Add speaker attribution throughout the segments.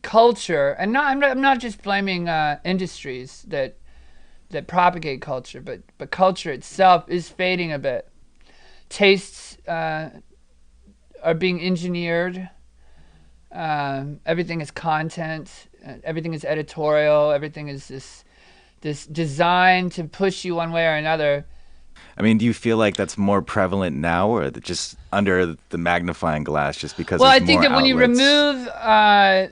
Speaker 1: culture, and I'm not just blaming industries that propagate culture, but culture itself is fading a bit. Tastes are being engineered. Everything is content. Everything is editorial. Everything is this designed to push you one way or another.
Speaker 2: I mean, do you feel like that's more prevalent now, or just under the magnifying glass, just because
Speaker 1: Well, I
Speaker 2: there's
Speaker 1: think
Speaker 2: more
Speaker 1: that when you
Speaker 2: outlets?
Speaker 1: remove,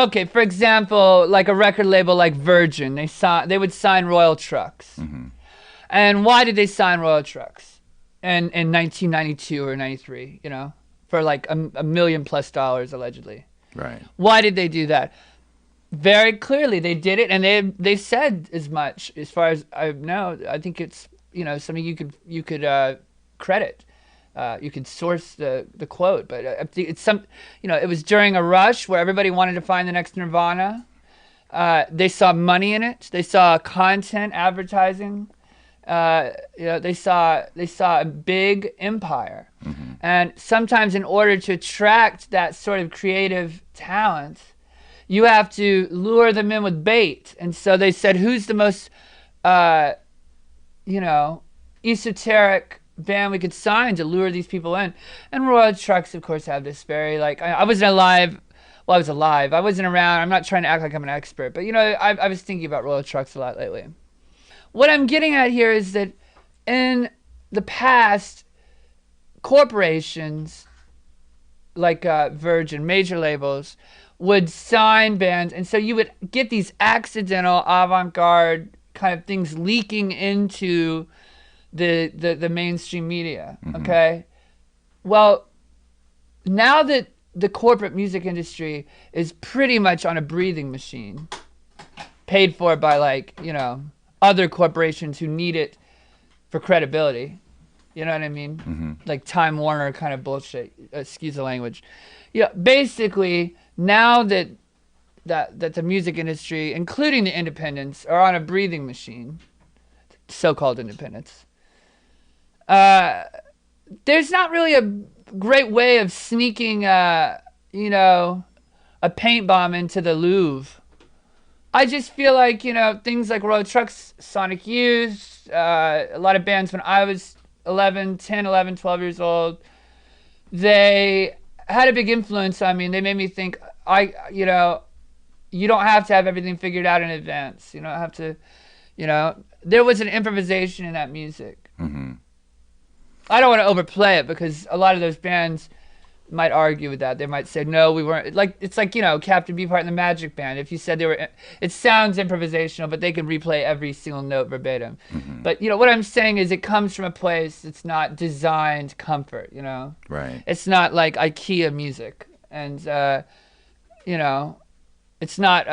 Speaker 1: okay, for example, like a record label like Virgin, they would sign Royal Trucks.
Speaker 2: Hmm.
Speaker 1: And why did they sign Royal Trucks in 1992 or 93, for like a million plus dollars allegedly?
Speaker 2: Right.
Speaker 1: Why did they do that? Very clearly they did it, and they said as much. As far as I know, I think it's something you could credit. You could source the quote, but I think it's it was during a rush where everybody wanted to find the next Nirvana. They saw money in it. They saw content advertising. They saw a big empire,
Speaker 2: Hmm.
Speaker 1: and sometimes in order to attract that sort of creative talent, you have to lure them in with bait. And so they said, who's the most, uh, esoteric band we could sign to lure these people in? And Royal Trucks, of course, have this very, like, I wasn't alive. Well, I was alive. I wasn't around. I'm not trying to act like I'm an expert. But, I was thinking about Royal Trucks a lot lately. What I'm getting at here is that in the past, corporations like Virgin, major labels, would sign bands, and so you would get these accidental avant-garde kind of things leaking into the mainstream media.
Speaker 2: Hmm.
Speaker 1: Okay, well, now that the corporate music industry is pretty much on a breathing machine, paid for by other corporations who need it for credibility. You know what I mean?
Speaker 2: Hmm.
Speaker 1: Like Time Warner kind of bullshit. Excuse the language. Yeah, basically now that the music industry, including the independents, are on a breathing machine, so-called independents. Uh, there's not really a great way of sneaking, a paint bomb into the Louvre. I just feel like, things like Road Trucks, Sonic Youth, a lot of bands when I was 12 years old, they had a big influence on me, and they made me think, you don't have to have everything figured out in advance. You don't have to, there was an improvisation in that music.
Speaker 2: Hmm.
Speaker 1: I don't want to overplay it because a lot of those bands might argue with that. They might say, no, we weren't. Like, it's like, Captain Beefheart and the Magic Band. If you said they were, it sounds improvisational, but they can replay every single note verbatim.
Speaker 2: Hmm.
Speaker 1: But, what I'm saying is it comes from a place that's not designed comfort.
Speaker 2: Right.
Speaker 1: It's not like IKEA music. And, it's not,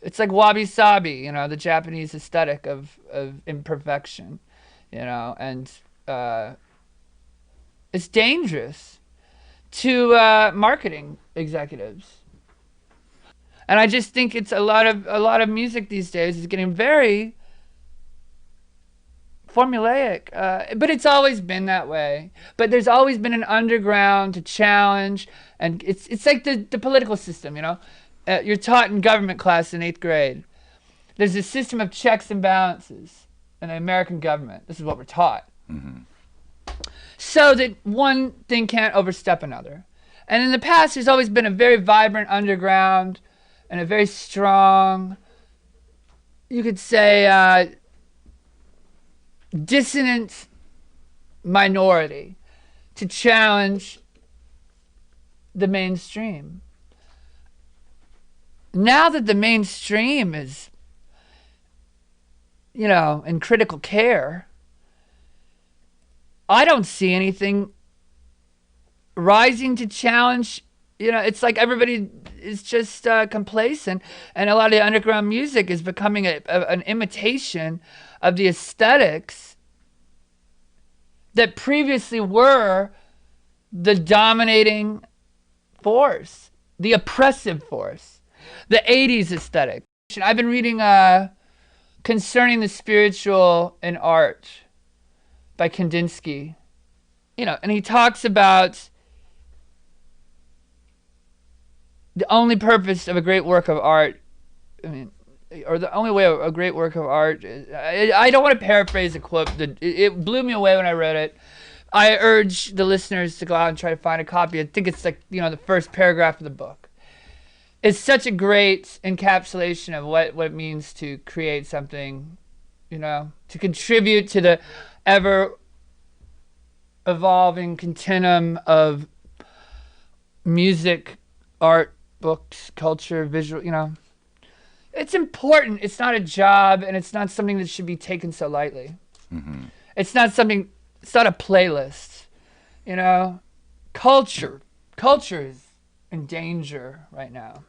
Speaker 1: it's like wabi-sabi, the Japanese aesthetic of imperfection, and it's dangerous to marketing executives. And I just think it's a lot of music these days is getting very formulaic, but it's always been that way. But there's always been an underground to challenge, and it's like the political system. You're taught in government class in 8th grade. There's a system of checks and balances in the American government. This is what we're taught.
Speaker 2: Hmm.
Speaker 1: So that one thing can't overstep another. And in the past, there's always been a very vibrant underground and a very strong, you could say, dissonant minority to challenge the mainstream. Now that the mainstream is, in critical care, I don't see anything rising to challenge. It's like everybody is just complacent, and a lot of the underground music is becoming an imitation of the aesthetics that previously were the dominating force, the oppressive force, the 80s aesthetic. I've been reading Concerning the Spiritual in Art by Kandinsky, and he talks about the only purpose of a great work of art, I mean, or the only way a great work of art is, I don't want to paraphrase a quote. It blew me away when I read it. I urge the listeners to go out and try to find a copy. I think it's like, the first paragraph of the book. It's such a great encapsulation of what it means to create something, to contribute to the ever evolving continuum of music, art, books, culture, visual. It's important. It's not a job, and it's not something that should be taken so lightly.
Speaker 2: Mm-hmm.
Speaker 1: It's not a playlist. Culture is in danger right now.